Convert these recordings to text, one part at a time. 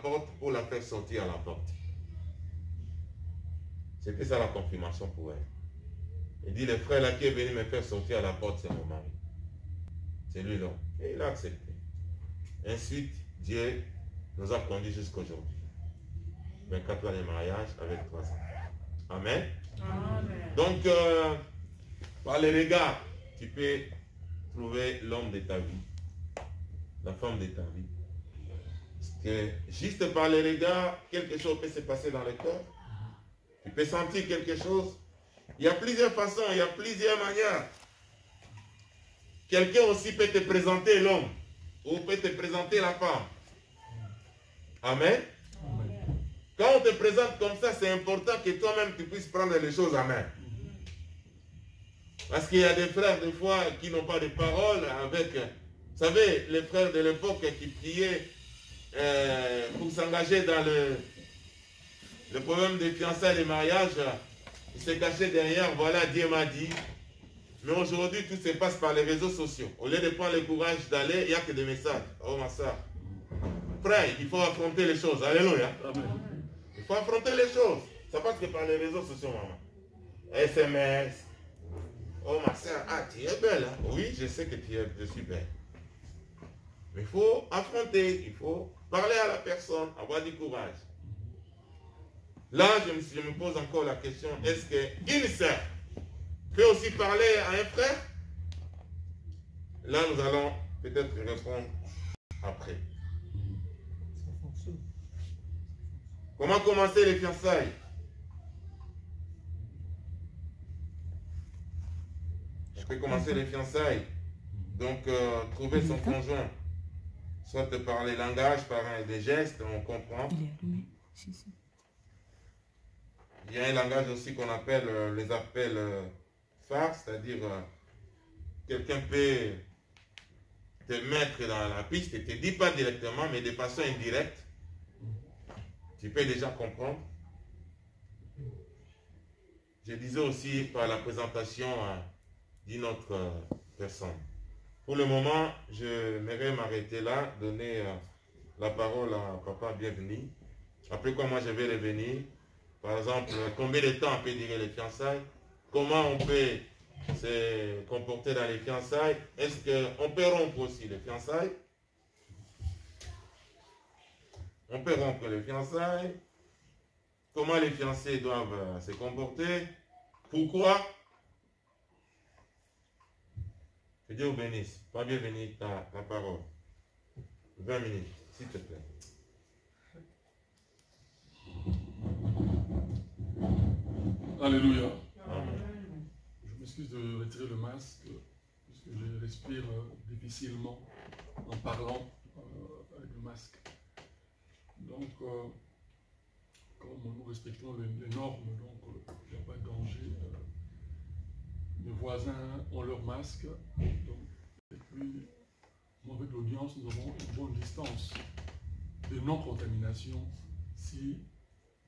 porte pour la faire sortir à la porte. C'était ça la confirmation pour elle. Il dit, le frère là qui est venu me faire sortir à la porte, c'est mon mari. C'est lui là. Et il a accepté. Ensuite, Dieu nous a conduits jusqu'à aujourd'hui. 24 ans de mariage avec 3 ans. Amen. Amen. Donc, par les regards, tu peux trouver l'homme de ta vie, la femme de ta vie. Parce que juste par les regards, quelque chose peut se passer dans le cœur. Tu peux sentir quelque chose. Il y a plusieurs façons, il y a plusieurs manières. Quelqu'un aussi peut te présenter l'homme ou peut te présenter la femme. Amen. Quand on te présente comme ça, c'est important que toi-même tu puisses prendre les choses en main. Parce qu'il y a des frères, des fois, qui n'ont pas de parole avec... Vous savez, les frères de l'époque qui priaient pour s'engager dans le problème des fiançailles et des mariages, ils se cachaient derrière, voilà, Dieu m'a dit. Mais aujourd'hui, tout se passe par les réseaux sociaux. Au lieu de prendre le courage d'aller, il n'y a que des messages. Oh, ma soeur. Frère, il faut affronter les choses. Alléluia. Il faut affronter les choses. Ça passe que par les réseaux sociaux, maman. SMS. Oh, ma soeur, ah, tu es belle. Hein? Oui, je sais que je suis belle. Mais il faut affronter. Il faut parler à la personne, avoir du courage. Là, je me pose encore la question, est-ce qu'une sœur peut aussi parler à un frère? Là, nous allons peut-être répondre après. Comment commencer les fiançailles? Je peux commencer les fiançailles. Donc, trouver son conjoint. Soit de parler langage, par des gestes, on comprend. Il y a un langage aussi qu'on appelle les appels phares, c'est-à-dire quelqu'un peut te mettre dans la piste et ne te dit pas directement, mais de façon indirecte. Tu peux déjà comprendre. Je disais aussi par la présentation d'une autre personne. Pour le moment, je vais m'arrêter là, donner la parole à Papa Bienvenu. Après quoi, moi, je vais revenir. Par exemple, combien de temps on peut durer les fiançailles? Comment on peut se comporter dans les fiançailles? Est-ce qu'on peut rompre aussi les fiançailles? On peut rompre les fiançailles. Comment les fiancés doivent se comporter? Pourquoi? Que Dieu vous bénisse. Pas bienvenue ta parole. 20 minutes, s'il te plaît. Alléluia. Amen. Je m'excuse de retirer le masque, puisque je respire difficilement en parlant avec le masque. Donc, comme nous respectons les normes, donc il n'y a pas de danger. Les voisins ont leur masque, donc, et puis, nous, avec l'audience, nous avons une bonne distance de non-contamination si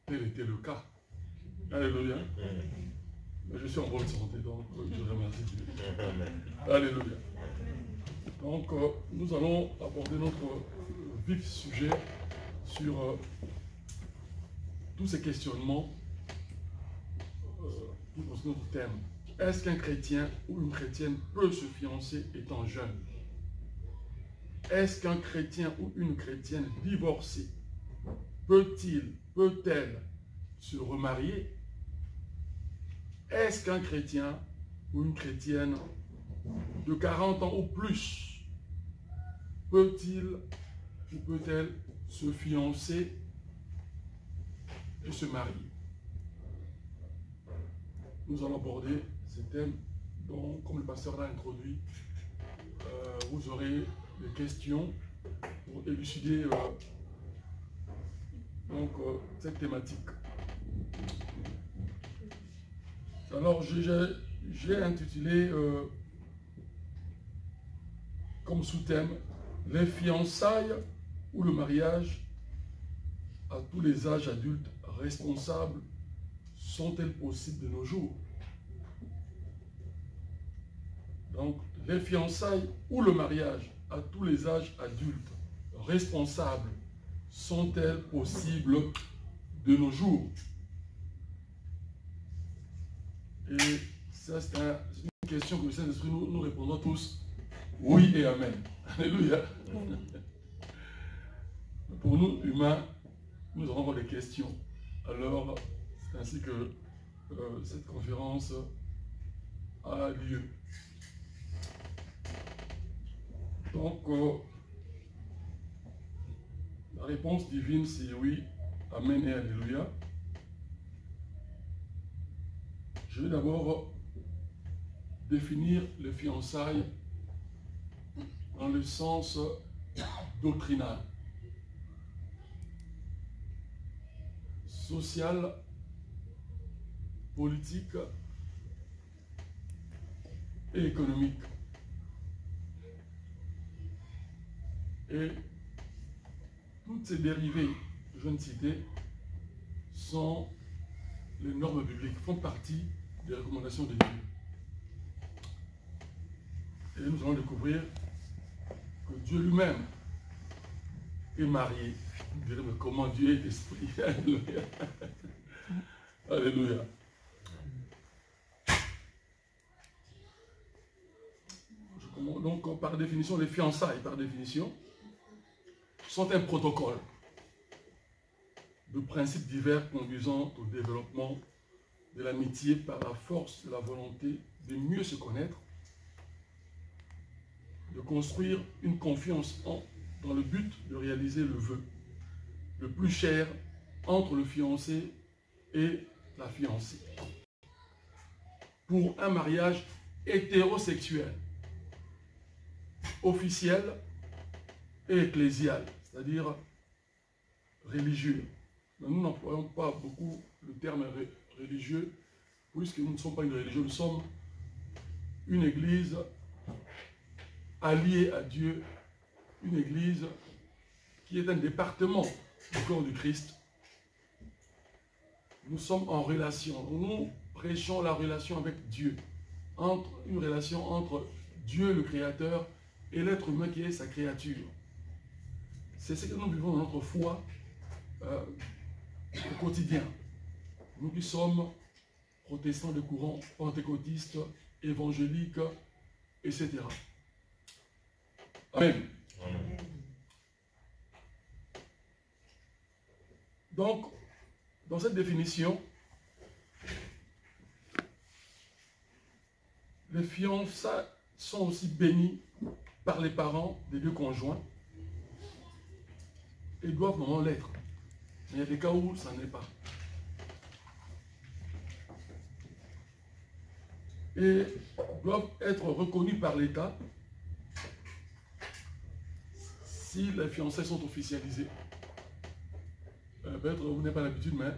tel était le cas. Alléluia. Je suis en bonne santé, donc je remercie Dieu. Alléluia. Donc, nous allons aborder notre vif sujet sur tous ces questionnements qui concernent notre thème. Est-ce qu'un chrétien ou une chrétienne peut se fiancer étant jeune? Est-ce qu'un chrétien ou une chrétienne divorcée peut-elle se remarier? Est-ce qu'un chrétien ou une chrétienne de 40 ans ou plus peut-il ou peut-elle se fiancer et se marier? Nous allons aborder ces thèmes dont, comme le pasteur l'a introduit, vous aurez des questions pour élucider cette thématique. Alors, j'ai intitulé comme sous-thème « Les fiançailles ou le mariage à tous les âges adultes responsables sont-elles possibles de nos jours ?» Donc, les fiançailles ou le mariage à tous les âges adultes responsables sont-elles possibles de nos jours? Et ça, c'est une question que le Saint-Esprit nous répondra tous oui et amen. Alléluia. Pour nous, humains, nous aurons des questions. Alors, c'est ainsi que cette conférence a lieu. Donc, la réponse divine, c'est oui, amen et alléluia. Je vais d'abord définir les fiançailles dans le sens doctrinal, social, politique et économique. Et toutes ces dérivées que je viens de citer sont les normes bibliques, font partie des recommandations de Dieu. Et nous allons découvrir que Dieu lui-même est marié. Vous direz, mais comment Dieu est esprit? Alléluia. Alléluia. Donc, par définition, les fiançailles, par définition, sont un protocole de principes divers conduisant au développement de l'amitié par la force de la volonté de mieux se connaître, de construire une confiance dans le but de réaliser le vœu le plus cher entre le fiancé et la fiancée, pour un mariage hétérosexuel, officiel et ecclésial, c'est-à-dire religieux. Mais nous n'employons pas beaucoup le terme religieux, puisque nous ne sommes pas une religion, nous sommes une église alliée à Dieu, une église qui est un département du corps du Christ. Nous sommes en relation, nous prêchons la relation avec Dieu, une relation entre Dieu le Créateur et l'être humain qui est sa créature. C'est ce que nous vivons dans notre foi au quotidien. Nous qui sommes protestants de courant, pentecôtistes, évangéliques, etc. Amen. Amen. Donc, dans cette définition, les fiançailles sont aussi bénis par les parents des deux conjoints et doivent normalement l'être. Mais il y a des cas où ça n'est pas. Et doivent être reconnus par l'État si les fiançailles sont officialisées. Peut-être vous n'avez pas l'habitude, mais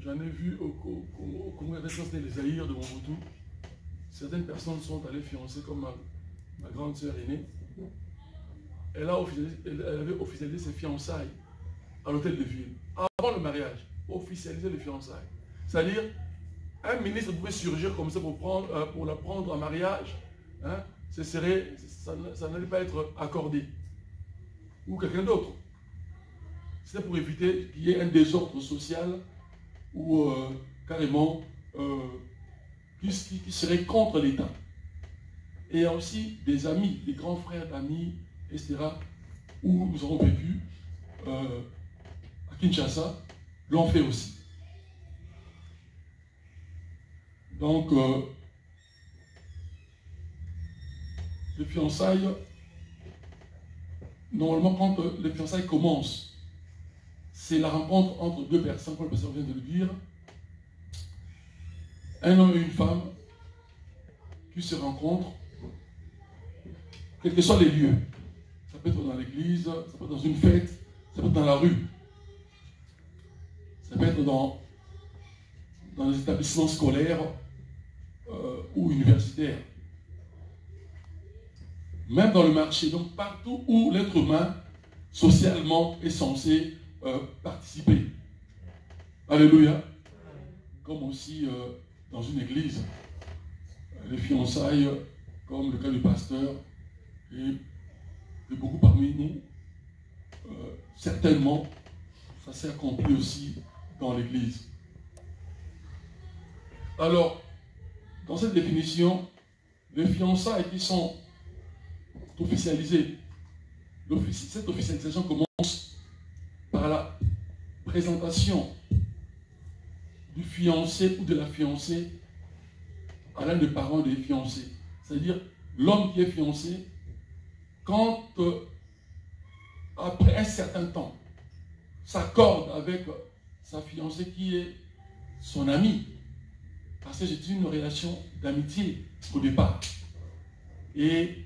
j'en ai vu au congrès des Zaïre de Mobutu. Certaines personnes sont allées fiancer comme ma grande sœur aînée. Elle avait officialisé ses fiançailles à l'hôtel de ville. Avant le mariage, officialiser les fiançailles. C'est-à-dire, un ministre pouvait surgir comme ça pour la prendre en mariage. Hein, ça n'allait pas être accordé. Ou quelqu'un d'autre. C'est pour éviter qu'il y ait un désordre social ou carrément qui serait contre l'État. Et il y a aussi des amis, des grands frères d'amis, etc., où nous avons vécu à Kinshasa, l'ont fait aussi. Donc, les fiançailles, normalement, quand les fiançailles commencent, c'est la rencontre entre deux personnes, comme le pasteur vient de le dire, un homme et une femme qui se rencontrent, quels que soient les lieux. Ça peut être dans l'église, ça peut être dans une fête, ça peut être dans la rue, ça peut être dans les établissements scolaires ou universitaires. Même dans le marché, donc partout où l'être humain, socialement, est censé participer. Alléluia. Comme aussi dans une église, les fiançailles, comme le cas du pasteur, et de beaucoup parmi nous, certainement, ça s'est accompli aussi dans l'Église. Alors, dans cette définition, les fiançailles qui sont officialisées, cette officialisation commence par la présentation du fiancé ou de la fiancée à l'un des parents des fiancés. C'est-à-dire, l'homme qui est fiancé, quand après un certain temps, s'accorde avec sa fiancée qui est son amie, parce que c'est une relation d'amitié au départ, et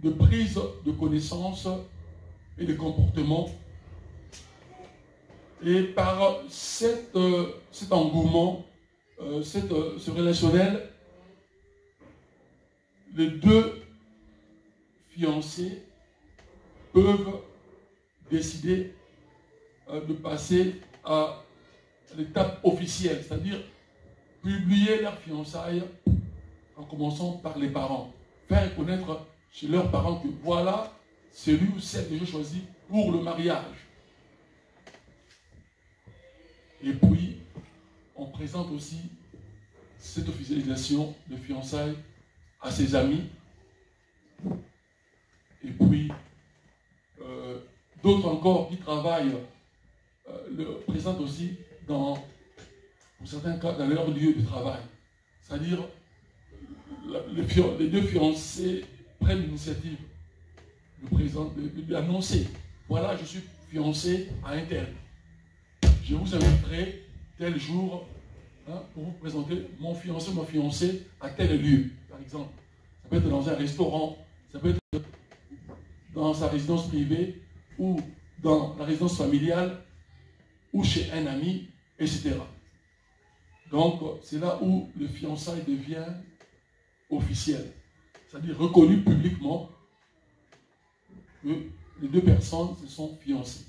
de prise de connaissance et de comportement. Et par cet engouement, ce relationnel, les deux fiancés peuvent décider de passer à l'étape officielle, c'est-à-dire publier leur fiançailles en commençant par les parents. Faire connaître chez leurs parents que voilà celui ou celle que j'ai choisi pour le mariage. Et puis, on présente aussi cette officialisation de fiançailles à ses amis. Et puis, d'autres encore qui travaillent le présentent aussi dans certains cas dans leur lieu de travail. C'est-à-dire, les deux fiancés prennent l'initiative de lui annoncer, voilà, je suis fiancé à un tel. Je vous inviterai tel jour pour vous présenter mon fiancé ou ma fiancée à tel lieu, par exemple. Ça peut être dans un restaurant, ça peut être dans sa résidence privée ou dans la résidence familiale ou chez un ami, etc. Donc, c'est là où le fiançailles devient officiel, c'est-à-dire reconnu publiquement que les deux personnes se sont fiancées.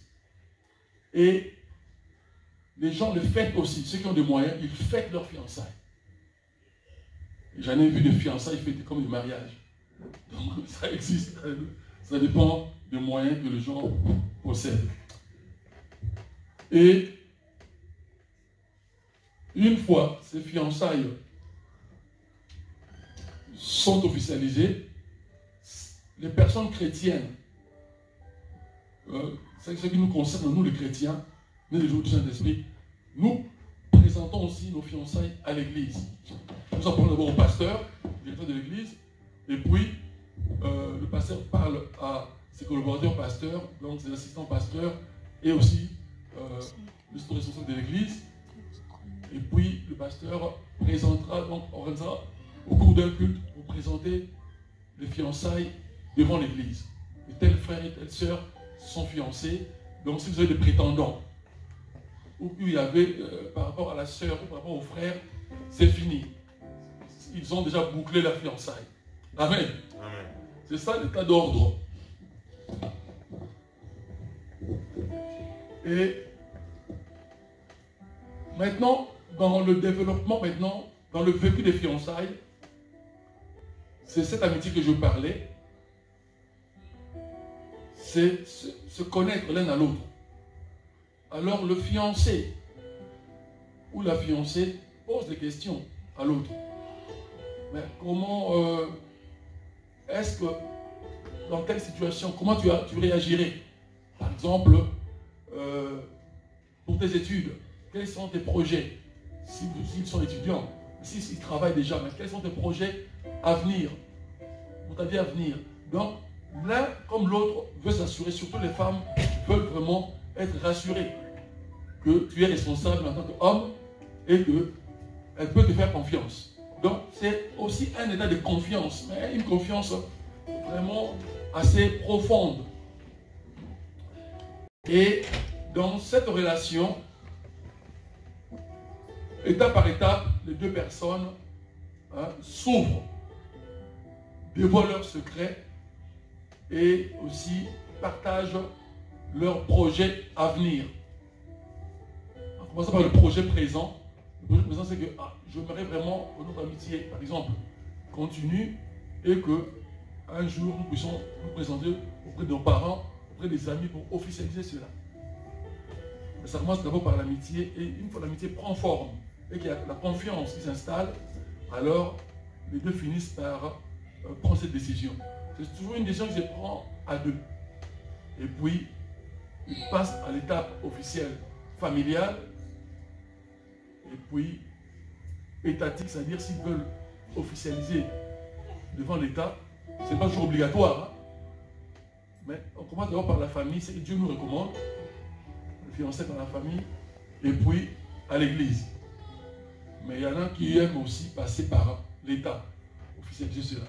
Et les gens le fêtent aussi, ceux qui ont des moyens, ils fêtent leur fiançailles. J'en ai vu des fiançailles fêtées comme des mariages. Donc, ça existe, ça dépend des moyens que les gens possèdent. Et une fois ces fiançailles sont officialisées, les personnes chrétiennes, c'est ce qui nous concerne, nous les chrétiens, nous les jours du Saint-Esprit, nous présentons aussi nos fiançailles à l'église. Nous en parlons d'abord au pasteur, le directeur de l'église, et puis le pasteur parle à ses collaborateurs pasteurs, donc ses assistants pasteurs, et aussi le responsable de l'église. Et puis le pasteur présentera, donc organisera au cours d'un culte pour présenter les fiançailles devant l'église. Et tel frère et telle sœur sont fiancés. Donc si vous avez des prétendants, ou il y avait par rapport à la sœur ou par rapport au frère, c'est fini. Ils ont déjà bouclé la fiançaille. Amen. Amen. C'est ça l'état d'ordre. Et maintenant, dans le développement, dans le vécu des fiançailles, c'est cette amitié que je parlais. C'est se connaître l'un à l'autre. Alors le fiancé ou la fiancée pose des questions à l'autre. Mais comment est-ce que, dans telle situation, comment tu réagirais? Par exemple, pour tes études, quels sont tes projets? S'ils sont étudiants, s'ils travaillent déjà, mais quels sont tes projets à venir, pour ta vie à venir? Donc, l'un comme l'autre veut s'assurer, surtout les femmes veulent vraiment être rassurées que tu es responsable en tant qu'homme et qu'elle peut te faire confiance. Donc, c'est aussi un état de confiance, mais une confiance vraiment assez profonde. Et dans cette relation, étape par étape, les deux personnes s'ouvrent, dévoilent leurs secrets et aussi partagent leurs projets à venir. En commençant par le projet présent. Le projet présent, c'est que j'aimerais vraiment que notre amitié, par exemple, continue et que un jour nous puissions nous présenter auprès de nos parents auprès des amis pour officialiser cela. Mais ça commence d'abord par l'amitié, et une fois l'amitié prend forme, et qu'il y a la confiance qui s'installe, alors les deux finissent par prendre cette décision. C'est toujours une décision qui se prend à deux. Et puis, ils passent à l'étape officielle familiale, et puis étatique, c'est-à-dire s'ils veulent officialiser devant l'État, ce n'est pas toujours obligatoire. Hein? Mais on commence d'abord par la famille, c'est que Dieu nous recommande, le fiancé par la famille, et puis à l'église. Mais il y en a qui aiment aussi passer par l'État, officialiser cela.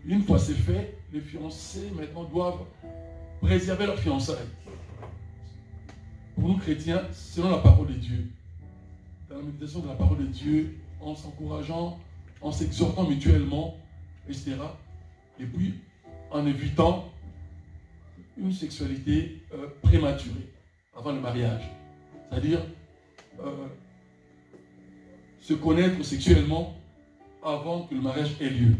Une fois c'est fait, les fiancés maintenant doivent préserver leur fiançailles. Pour nous chrétiens, selon la parole de Dieu, dans la méditation de la parole de Dieu, en s'encourageant, en s'exhortant mutuellement, etc. Et puis en évitant une sexualité prématurée avant le mariage. C'est-à-dire se connaître sexuellement avant que le mariage ait lieu.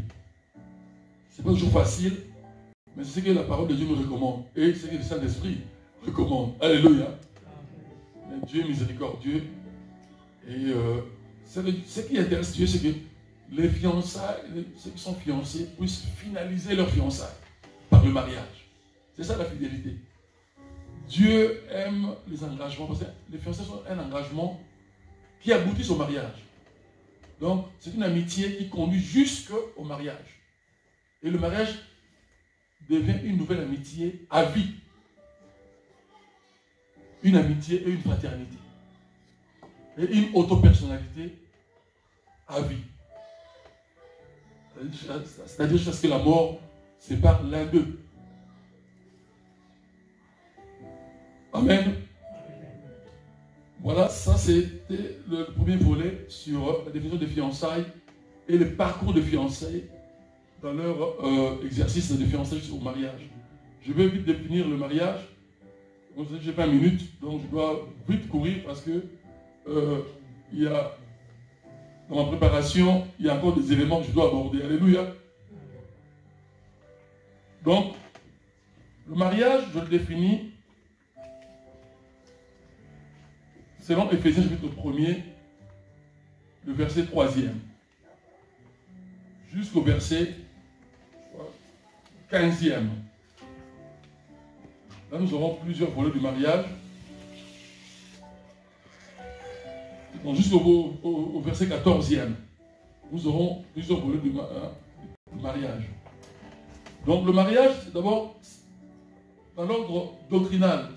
Ce n'est pas toujours facile, mais c'est ce que la parole de Dieu nous recommande. Et c'est ce que le Saint-Esprit recommande. Alléluia. Mais Dieu est miséricordieux. Et ce qui intéresse Dieu, c'est que les fiançailles, ceux qui sont fiancés, puissent finaliser leur fiançailles par le mariage. C'est ça la fidélité. Dieu aime les engagements, parce que les fiançailles sont un engagement qui aboutit au mariage. Donc, c'est une amitié qui conduit jusqu'au mariage. Et le mariage devient une nouvelle amitié à vie. Une amitié et une fraternité. Et une autopersonnalité à vie. C'est-à-dire jusqu'à ce que la mort sépare l'un d'eux. Amen. Voilà, ça c'était le premier volet sur la définition des fiançailles et le parcours de fiançailles dans leur exercice de fiançailles au mariage. Je vais vite définir le mariage. Vous savez, j'ai 20 minutes, donc je dois vite courir parce que il y a, dans ma préparation, il y a encore des éléments que je dois aborder. Alléluia. Donc, le mariage, je le définis selon Éphésiens chapitre 1er, le verset 3e, jusqu'au verset 15e. Là, nous aurons plusieurs volets du mariage. Donc, jusqu'au verset 14e, nous aurons plusieurs volets du mariage. Donc, le mariage, c'est d'abord, dans l'ordre doctrinal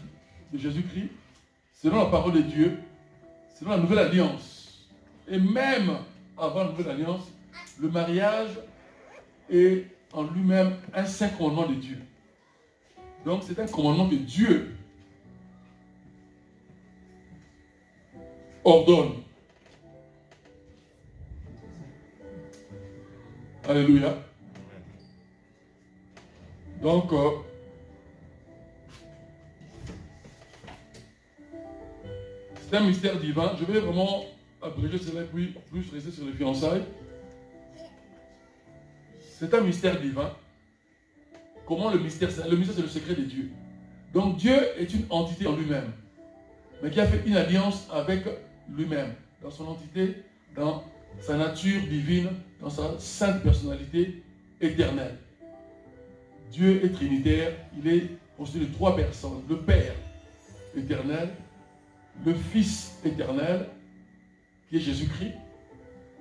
de Jésus-Christ, selon la parole de Dieu, selon la nouvelle alliance. Et même avant la nouvelle alliance, le mariage est en lui-même un saint commandement de Dieu. Donc c'est un commandement que Dieu ordonne. Alléluia. Donc, c'est un mystère divin. Je vais vraiment abréger cela puis plus rester sur les fiançailles. C'est un mystère divin. Comment le mystère? Le mystère, c'est le secret de Dieu. Donc Dieu est une entité en lui-même, mais qui a fait une alliance avec lui-même, dans son entité, dans sa nature divine, dans sa sainte personnalité éternelle. Dieu est trinitaire, il est constitué de 3 personnes. Le Père éternel, le Fils éternel, qui est Jésus-Christ,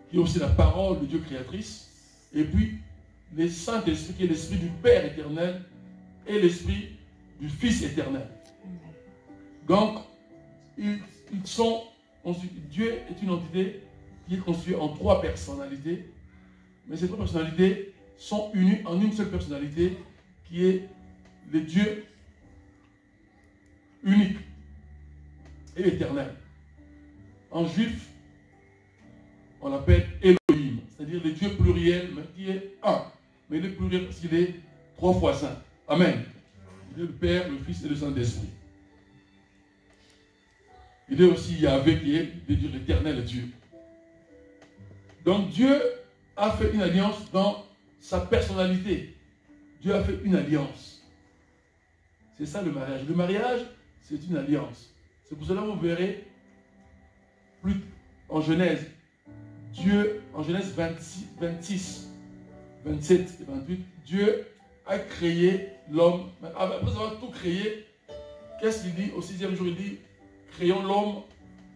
qui est aussi la parole de Dieu créatrice, et puis le Saint-Esprit, qui est l'Esprit du Père éternel, et l'Esprit du Fils éternel. Donc, Dieu est une entité qui est constituée en 3 personnalités, mais ces 3 personnalités sont unies en une seule personnalité, qui est le Dieu unique et éternel. En juif, on l'appelle Elohim, c'est-à-dire le Dieu pluriel, mais qui est un. Mais il est pluriel parce qu'il est 3 fois saint. Amen. Il est le Père, le Fils et le Saint-Esprit. Il est aussi Yahvé, qui est le Dieu, l'éternel Dieu. Donc Dieu a fait une alliance dans sa personnalité. Dieu a fait une alliance. C'est ça le mariage. Le mariage, c'est une alliance. C'est pour cela que vous verrez, plus en Genèse, Dieu, en Genèse 26, 27 et 28, Dieu a créé l'homme. Après avoir tout créé, qu'est-ce qu'il dit? Au 6e jour, il dit, créons l'homme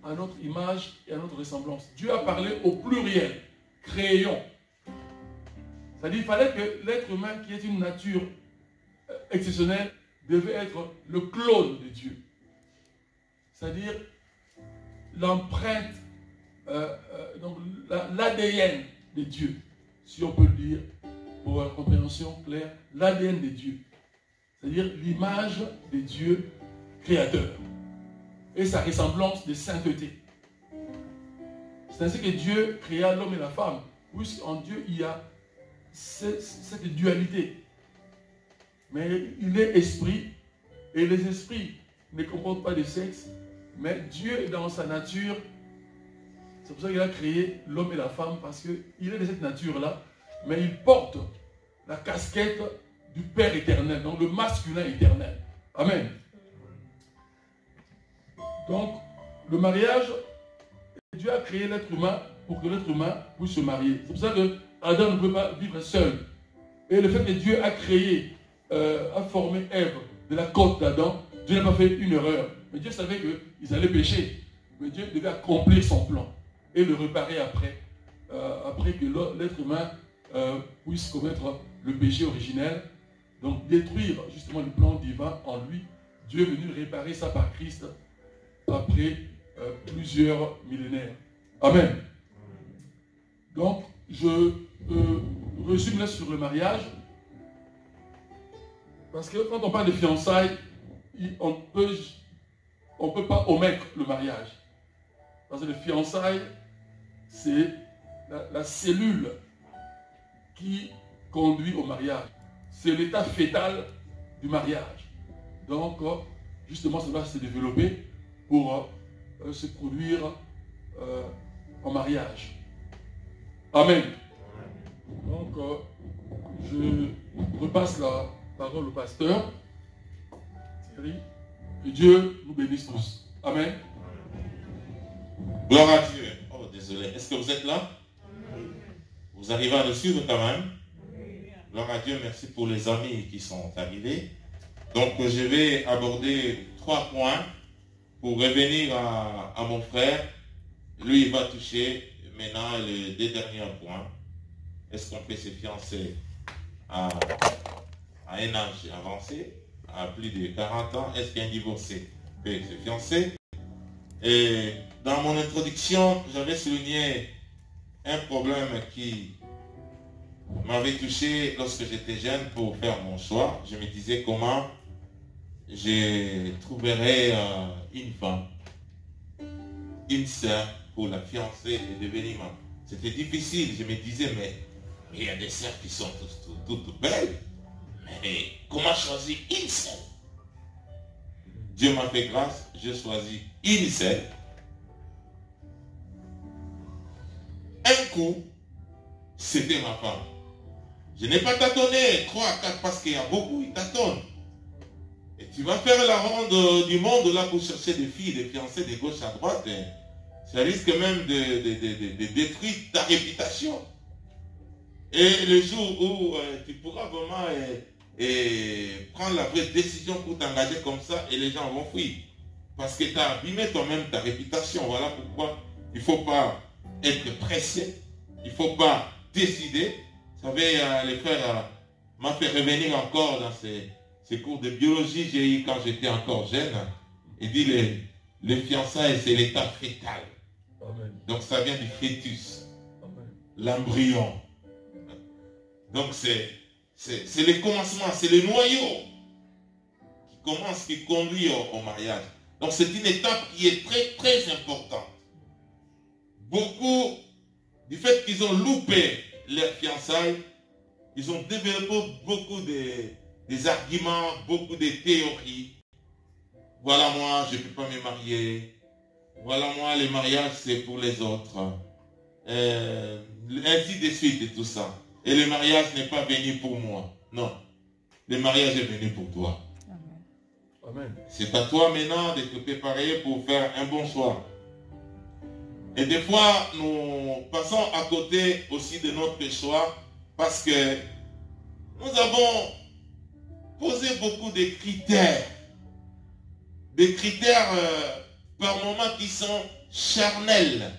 à notre image et à notre ressemblance. Dieu a parlé au pluriel. Créons. C'est-à-dire qu'il fallait que l'être humain, qui est une nature exceptionnelle, devait être le clone de Dieu. C'est-à-dire l'empreinte, donc l'ADN de Dieu, si on peut le dire, pour une compréhension claire, l'ADN de Dieu. C'est-à-dire l'image de Dieu créateur et sa ressemblance de sainteté. C'est ainsi que Dieu créa l'homme et la femme, puisqu'en Dieu il y a cette dualité. Mais il est esprit, et les esprits ne comportent pas de sexe, mais Dieu est dans sa nature. C'est pour ça qu'il a créé l'homme et la femme, parce qu'il est de cette nature-là, mais il porte la casquette du Père éternel, donc le masculin éternel. Amen. Donc, le mariage, Dieu a créé l'être humain pour que l'être humain puisse se marier. C'est pour ça que Adam ne peut pas vivre seul. Et le fait que Dieu a créé, a formé Ève de la côte d'Adam, Dieu n'a pas fait une erreur. Mais Dieu savait qu'ils allaient pécher. Mais Dieu devait accomplir son plan et le réparer après. Après que l'être humain puisse commettre le péché originel. Donc détruire justement le plan divin en lui. Dieu est venu réparer ça par Christ après plusieurs millénaires. Amen. Donc je résume là sur le mariage. Parce que quand on parle de fiançailles, on ne peut pas omettre le mariage. Parce que le fiançailles, c'est la cellule qui conduit au mariage. C'est l'état fœtal du mariage. Donc, justement, ça doit se développer pour se produire en mariage. Amen. Donc, je repasse la parole au pasteur. Thierry. Que Dieu nous bénisse tous. Amen. Gloire à Dieu. Oh, désolé. Est-ce que vous êtes là? Vous arrivez à le suivre quand même? Gloire à Dieu. Merci pour les amis qui sont arrivés. Donc, je vais aborder 3 points pour revenir à mon frère. Lui, il va toucher maintenant les 2 derniers points. Est-ce qu'on peut se fiancer à un âge avancé, à plus de 40 ans? Est-ce qu'un divorcé peut se fiancer? Et dans mon introduction, j'avais souligné un problème qui m'avait touché lorsque j'étais jeune pour faire mon choix. Je me disais comment je trouverais une femme, une sœur pour la fiancer et devenir maman. C'était difficile, je me disais, mais il y a des sœurs qui sont toutes belles. Mais comment choisir une seule? Dieu m'a fait grâce, j'ai choisi une seule. Un coup, c'était ma femme. Je n'ai pas tâtonné 3 à 4 parce qu'il y a beaucoup, ils tâtonnent. Et tu vas faire la ronde du monde là pour chercher des filles, des fiancées de gauche à droite. Et ça risque même de détruire ta réputation. Et le jour où tu pourras vraiment prendre la vraie décision pour t'engager comme ça, et les gens vont fuir. Parce que tu as abîmé toi-même ta réputation. Voilà pourquoi il ne faut pas être pressé. Il ne faut pas décider. Vous savez, les frères m'ont fait revenir encore dans ces cours de biologie que j'ai eu quand j'étais encore jeune. Il dit les fiançailles, c'est l'état fœtal. Amen. Donc ça vient du fœtus, l'embryon. Donc c'est le commencement, c'est le noyau qui commence, qui conduit au mariage. Donc c'est une étape qui est très très importante. Beaucoup, du fait qu'ils ont loupé leurs fiançailles, ils ont développé beaucoup des arguments, beaucoup de théories. Voilà, moi, je ne peux pas me marier. Voilà, moi, le mariage, c'est pour les autres. Ainsi de suite et tout ça. Et le mariage n'est pas venu pour moi. Non. Le mariage est venu pour toi. C'est à toi maintenant de te préparer pour faire un bon choix. Et des fois, nous passons à côté aussi de notre choix parce que nous avons posé beaucoup de critères. Des critères par moments qui sont charnels,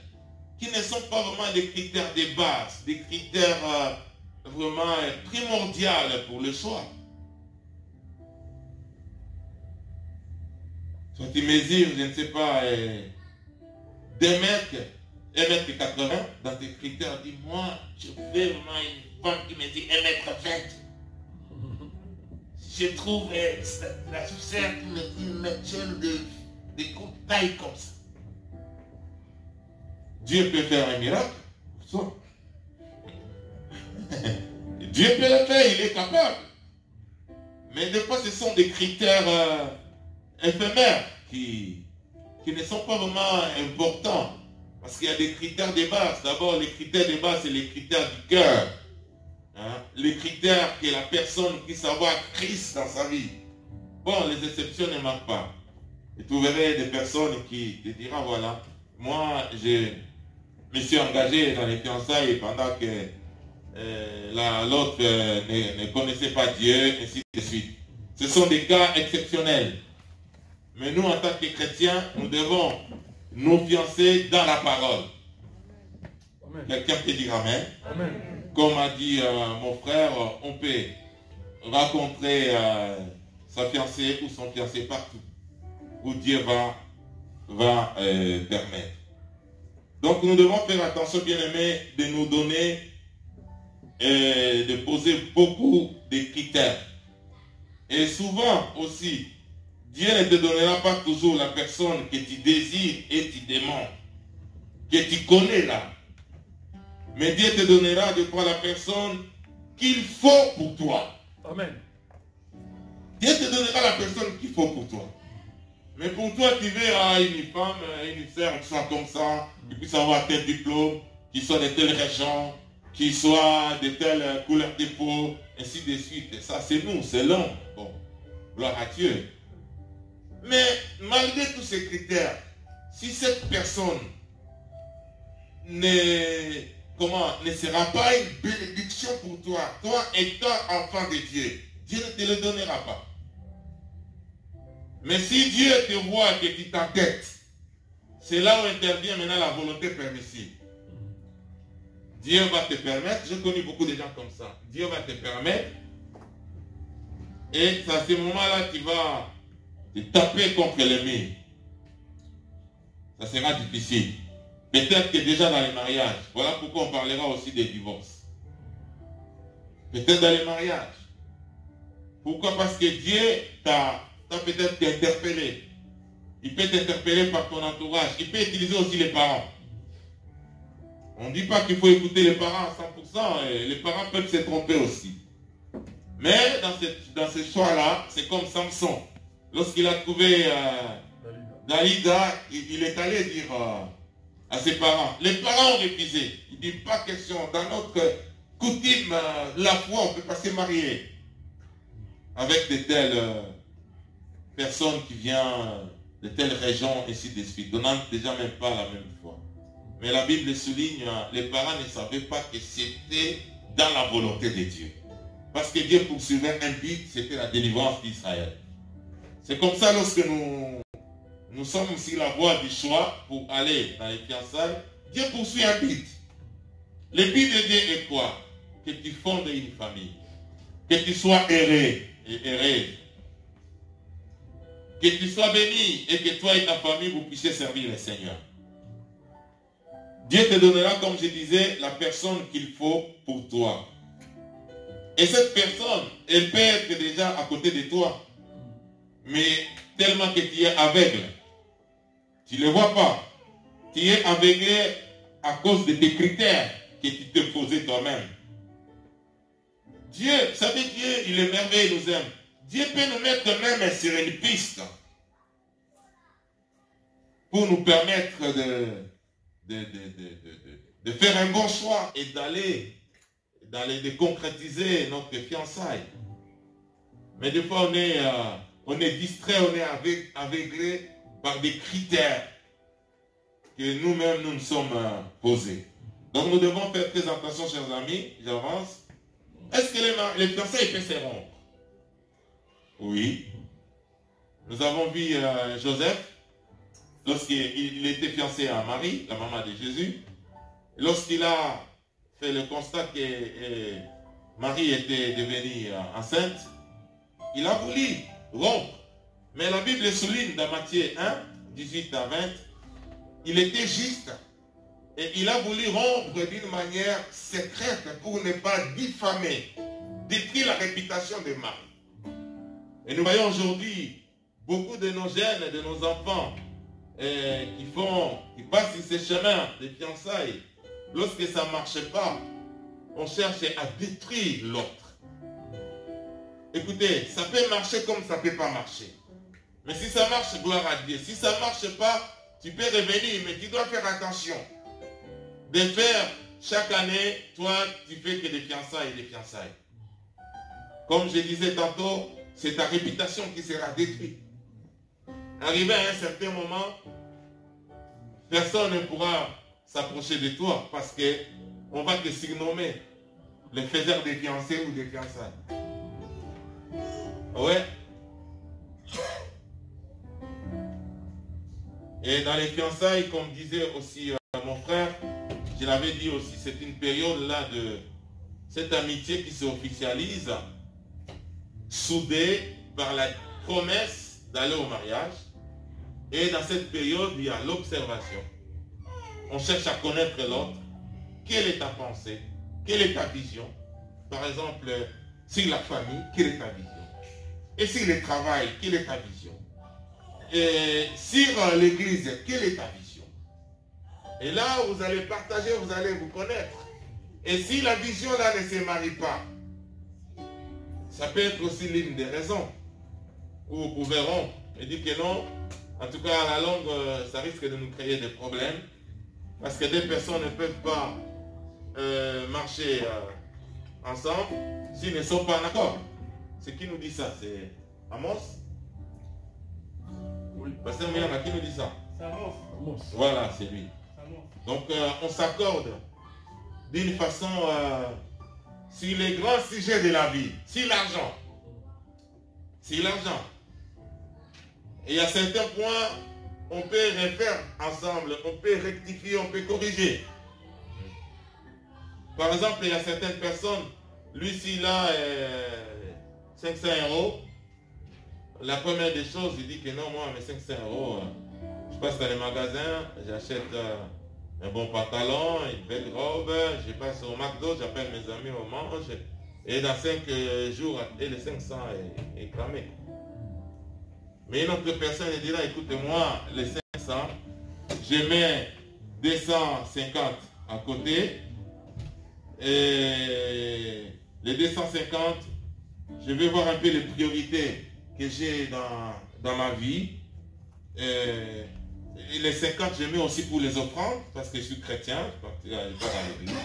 qui ne sont pas vraiment des critères de base, des critères vraiment primordiaux pour le choix. Toi, tu mesures, je ne sais pas, 2 mètres, 1,80 m dans tes critères. Dis-moi, je veux vraiment une femme qui me dit 1,20 m. Je trouve la sucette qui me dit une méchelle de coups de taille comme ça. Dieu peut faire un miracle. Dieu peut le faire, il est capable. Mais des fois, ce sont des critères éphémères qui ne sont pas vraiment importants. Parce qu'il y a des critères de base. D'abord, les critères de base, c'est les critères du cœur. Hein? Les critères que la personne puisse avoir Christ dans sa vie. Bon, les exceptions ne manquent pas. Et tu verrais des personnes qui te diront, voilà, moi, je me suis engagé dans les fiançailles pendant que l'autre ne connaissait pas Dieu, ainsi de suite. Ce sont des cas exceptionnels. Mais nous, en tant que chrétiens, nous devons nous fiancer dans la parole. Quelqu'un peut dire Amen. Amen. Comme a dit mon frère, on peut rencontrer sa fiancée ou son fiancé partout où Dieu va permettre. Donc nous devons faire attention, bien-aimés, de nous donner et de poser beaucoup de critères. Et souvent aussi, Dieu ne te donnera pas toujours la personne que tu désires et tu demandes, que tu connais là. Mais Dieu te donnera de toi la personne qu'il faut pour toi. Amen. Dieu te donnera la personne qu'il faut pour toi. Mais pour toi, tu verras une femme, une sœur qui soit comme ça, qui puisse avoir tel diplôme, qui soit de telle région, qui soit de telle couleur de peau, ainsi de suite. Et ça, c'est nous, c'est l'homme. Bon, gloire à Dieu. Mais malgré tous ces critères, si cette personne ne sera pas une bénédiction pour toi, toi étant enfant de Dieu, Dieu ne te le donnera pas. Mais si Dieu te voit que tu t'entêtes, c'est là où intervient maintenant la volonté permissive. Dieu va te permettre, j'ai connu beaucoup de gens comme ça, Dieu va te permettre, et c'est à ce moment-là tu vas te taper contre le mur. Ça sera difficile. Peut-être que déjà dans les mariages, voilà pourquoi on parlera aussi des divorces. Peut-être dans les mariages. Pourquoi? Parce que Dieu t'a peut-être interpellé. Il peut t'interpeller par ton entourage. Il peut utiliser aussi les parents. On ne dit pas qu'il faut écouter les parents à 100%. Et les parents peuvent se tromper aussi. Mais dans ce choix-là, c'est comme Samson. Lorsqu'il a trouvé Dalida, il est allé dire à ses parents. Les parents ont refusé. Il dit pas question. Dans notre coutume, la foi, on ne peut pas se marier avec de telles personnes qui viennent de telles régions, ainsi de suite. Donnant déjà même pas la même foi. Mais la Bible souligne, les parents ne savaient pas que c'était dans la volonté de Dieu. Parce que Dieu poursuivait un but, c'était la délivrance d'Israël. C'est comme ça lorsque nous sommes sur la voie du choix pour aller dans les fiançailles, Dieu poursuit un but. Le but de Dieu est quoi? Que tu fondes une famille. Que tu sois heureux et heureuse. Que tu sois béni et que toi et ta famille vous puissiez servir le Seigneur. Dieu te donnera, comme je disais, la personne qu'il faut pour toi. Et cette personne, elle peut être déjà à côté de toi. Mais tellement que tu es aveugle. Tu ne le vois pas. Tu es aveuglé à cause de tes critères que tu te posais toi-même. Dieu, vous savez, Dieu, il est merveilleux, il nous aime. Dieu peut nous mettre même sur une piste pour nous permettre de faire un bon choix et d'aller de concrétiser notre fiançailles. Mais des fois, on est distrait, on est aveuglé par des critères que nous-mêmes nous sommes posés. Donc nous devons faire très attention, chers amis. J'avance. Est-ce que les fiançailles peuvent se rompre? Oui. Nous avons vu Joseph, lorsqu'il était fiancé à Marie, la maman de Jésus. Lorsqu'il a fait le constat que Marie était devenue enceinte, il a voulu rompre. Mais la Bible souligne dans Matthieu 1, 18 à 20, il était juste et il a voulu rompre d'une manière secrète pour ne pas diffamer, détruire la réputation de Marie. Et nous voyons aujourd'hui beaucoup de nos jeunes, de nos enfants qui passent sur ces chemins de fiançailles. Lorsque ça ne marche pas, on cherche à détruire l'autre. Écoutez, ça peut marcher comme ça ne peut pas marcher. Mais si ça marche, gloire à Dieu. Si ça ne marche pas, tu peux revenir, mais tu dois faire attention. De faire chaque année, toi, tu fais que des fiançailles et des fiançailles. Comme je disais tantôt, c'est ta réputation qui sera détruite. Arrivé à un certain moment, personne ne pourra s'approcher de toi parce qu'on va te surnommer le faiseur des fiancés ou des fiançailles. Ouais. Et dans les fiançailles, comme disait aussi mon frère, je l'avais dit aussi, c'est une période là de cette amitié qui s'officialise, soudée par la promesse d'aller au mariage. Et dans cette période, il y a l'observation. On cherche à connaître l'autre. Quelle est ta pensée? Quelle est ta vision? Par exemple, sur la famille, quelle est ta vision? Et sur le travail, quelle est ta vision? Et sur l'église, quelle est ta vision? Et là, vous allez partager, vous allez vous connaître. Et si la vision là ne se marie pas, ça peut être aussi l'une des raisons où vous pouvez rompre et dire que non. En tout cas, à la longue, ça risque de nous créer des problèmes. Parce que des personnes ne peuvent pas marcher ensemble s'ils ne sont pas en accord. C'est qui nous dit ça? C'est Amos? Oui. Pasteur Miyama, qui nous dit ça? C'est Amos. Voilà, c'est lui. Donc, on s'accorde d'une façon sur les grands sujets de la vie. Sur l'argent. Sur l'argent. Et à certains points, on peut refaire ensemble, on peut rectifier, on peut corriger. Par exemple, il y a certaines personnes, lui s'il a 500 €, la première des choses, il dit que non, moi, mes 500 €, je passe dans les magasins, j'achète un bon pantalon, une belle robe, je passe au McDo, j'appelle mes amis, on mange, et dans 5 jours, et les 500 est cramé. Mais une autre personne dira, écoutez-moi, les 500, je mets 250 à côté. Et les 250, je vais voir un peu les priorités que j'ai dans ma vie. Et les 50, je mets aussi pour les offrandes, parce que je suis chrétien, je ne vais pas dans l'église.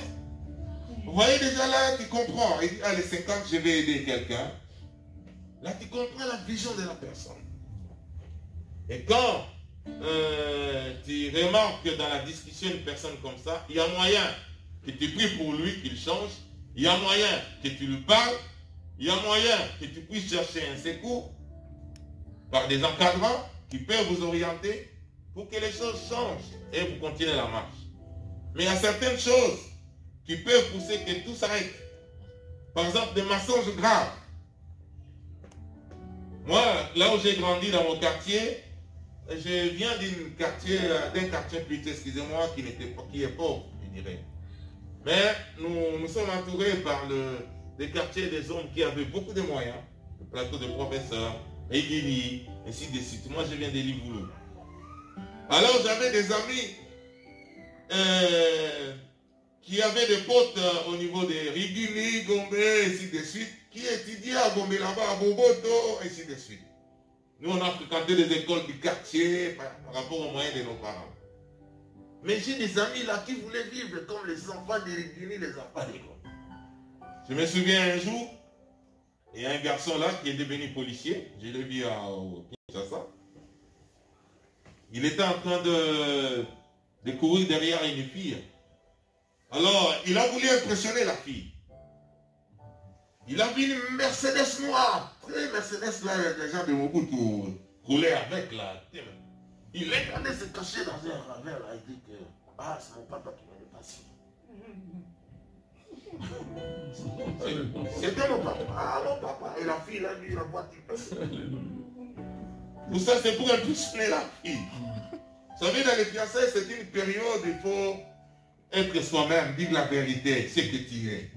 Vous voyez déjà là, tu comprends. Il dit, ah, les 50, je vais aider quelqu'un. Là, tu comprends la vision de la personne. Et quand tu remarques dans la discussion une personne comme ça, il y a moyen que tu pries pour lui, qu'il change. Il y a moyen que tu lui parles. Il y a moyen que tu puisses chercher un secours par des encadrants qui peuvent vous orienter pour que les choses changent et vous continuez la marche. Mais il y a certaines choses qui peuvent pousser que tout s'arrête. Par exemple, des mensonges graves. Moi, là où j'ai grandi dans mon quartier, je viens d'un quartier plutôt, excusez-moi, qui est pauvre, je dirais. Mais nous sommes entourés par des quartiers, des zones qui avaient beaucoup de moyens, le plateau de professeurs, Aiguili, ainsi de suite. Moi, je viens de Livoulou. Alors, j'avais des amis qui avaient des potes au niveau de Rigini, Gombe, ainsi de suite, qui étudiaient à Gombe là-bas, à Boboto, ainsi de suite. Nous, on a fréquenté les écoles du quartier par rapport aux moyens de nos parents. Mais j'ai des amis là qui voulaient vivre comme les enfants de Rigini, les enfants de Gombe. Je me souviens un jour, Il y a un garçon là qui est devenu policier. Je l'ai vu au Kinshasa. Il était en train de courir derrière une fille. Alors, il a voulu impressionner la fille. Il a vu une Mercedes noire. Très Mercedes là, les gens de Mobutu roulaient avec là. Il est allé se cacher dans un ravin là. Il dit que, ah, c'est mon papa qui m'avait passé. C'était mon papa. Ah, mon papa. Et la fille, là, lui, la voiture. Tout ça, c'est pour impressionner la fille. Vous savez, dans les fiançailles, c'est une période, il faut être soi-même, dire la vérité, ce que tu es.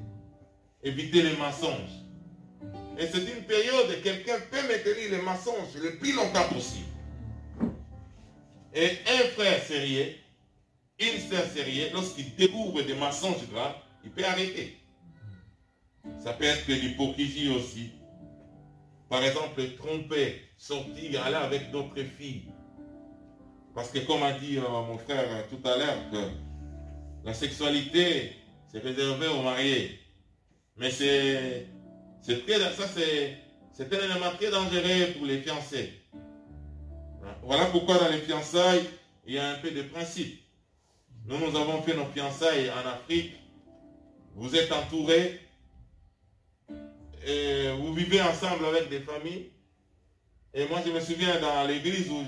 Éviter les mensonges. Et c'est une période où quelqu'un peut maintenir les mensonges le plus longtemps possible. Et un frère sérieux, une sœur sérieuse, lorsqu'il découvre des mensonges graves, il peut arrêter. Ça peut être de l'hypocrisie aussi. Par exemple, tromper, sortir, aller avec d'autres filles. Parce que comme a dit mon frère tout à l'heure, que la sexualité, c'est réservé aux mariés. Mais c'est un élément très dangereux pour les fiancés. Voilà pourquoi dans les fiançailles, il y a un peu de principe. Nous avons fait nos fiançailles en Afrique. Vous êtes entourés. Et vous vivez ensemble avec des familles. Et moi, je me souviens dans l'église où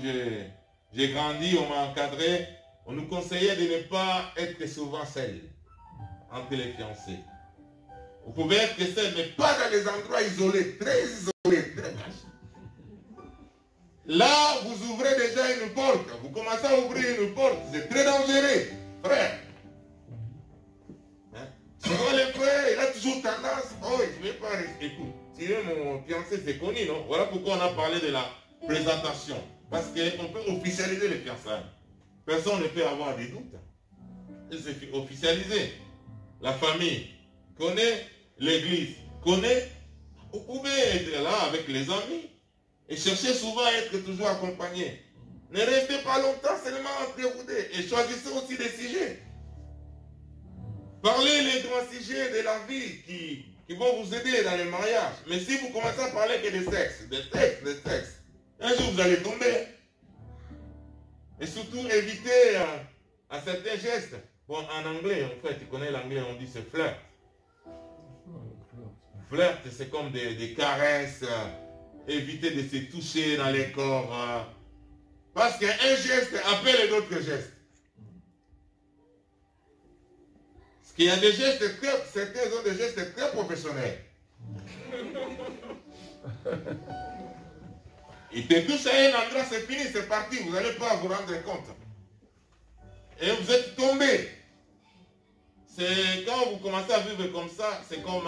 j'ai grandi, on m'a encadré. On nous conseillait de ne pas être souvent seuls entre les fiancés. Vous pouvez être seul, mais pas dans les endroits isolés, très isolés, très cachés. Là, vous ouvrez déjà une porte. Vous commencez à ouvrir une porte. C'est très dangereux, frère. Hein? Souvent, les frères, il a toujours tendance. Oh, je ne vais pas rester. Écoute, si mon fiancé, c'est connu, non? Voilà pourquoi on a parlé de la présentation. Parce qu'on peut officialiser les fiançailles. Personne ne peut avoir des doutes. C'est officialisé. La famille connaît, l'église connaît. Vous pouvez être là avec les amis et chercher souvent à être toujours accompagné. Ne restez pas longtemps seulement entre vous deux et choisissez aussi des sujets. Parlez les grands sujets de la vie qui vont vous aider dans le mariage. Mais si vous commencez à parler que des sexes, un jour vous allez tomber. Et surtout évitez à certains gestes. Bon, en anglais, en fait, tu connais l'anglais, on dit c'est flirt. Flirt, c'est comme des caresses. Éviter de se toucher dans les corps. Parce qu'un geste appelle d'autres gestes. Parce qu'il y a des gestes certains ont des gestes très professionnels. Il te touche à un endroit, c'est fini, c'est parti, vous n'allez pas vous rendre compte. Et vous êtes tombé. C'est quand vous commencez à vivre comme ça, c'est comme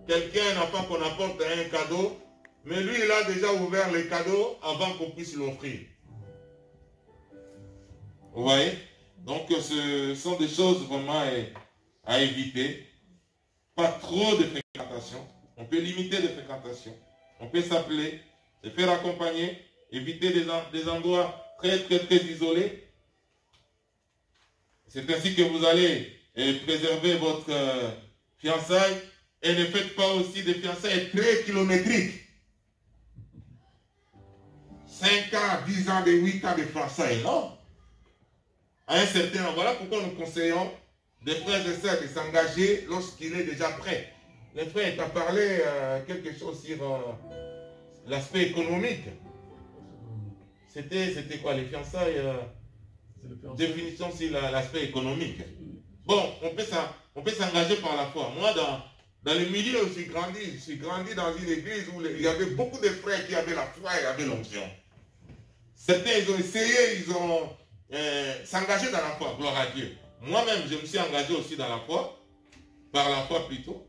quelqu'un, un enfant qu'on apporte un cadeau, mais lui, il a déjà ouvert le cadeau avant qu'on puisse l'offrir. Vous voyez? Donc, ce sont des choses vraiment à éviter. Pas trop de fréquentation. On peut limiter les fréquentations. On peut s'appeler, se faire accompagner, éviter des endroits très isolés. C'est ainsi que vous allez préserver votre fiançailles et ne faites pas aussi des fiançailles très kilométriques. 5 ans, 10 ans, 8 ans de fiançailles, non. À un certain moment, voilà pourquoi nous conseillons des frères et sœurs de s'engager lorsqu'il est déjà prêt. Les frères, tu as parlé quelque chose sur l'aspect économique. C'était quoi les fiançailles définition sur l'aspect économique. Bon, on peut s'engager par la foi. Moi, dans le milieu où je suis grandi dans une église où il y avait beaucoup de frères qui avaient la foi et avaient l'onction. Certains, ils ont essayé, ils ont s'engagé dans la foi, gloire à Dieu. Moi-même, je me suis engagé aussi dans la foi, par la foi plutôt.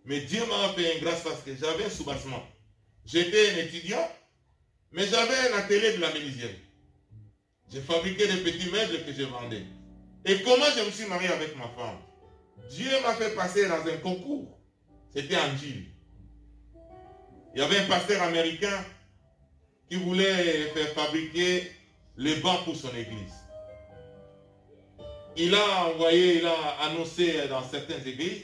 Mais Dieu m'a fait une grâce parce que j'avais un soubassement. J'étais un étudiant, mais j'avais un atelier de la menuiserie. J'ai fabriqué des petits meubles que je vendais. Et comment je me suis marié avec ma femme? Dieu m'a fait passer dans un concours. C'était en Gilles. Il y avait un pasteur américain qui voulait faire fabriquer les bancs pour son église. Il a annoncé dans certaines églises.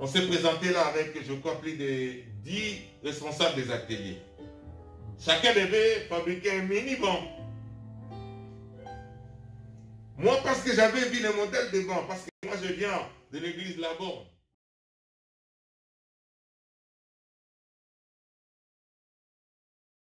On s'est présenté là avec, je crois, plus de 10 responsables des ateliers. Chacun devait fabriquer un mini-banc. Moi, parce que j'avais vu le modèle de banc, parce que moi, je viens de l'église Laborne.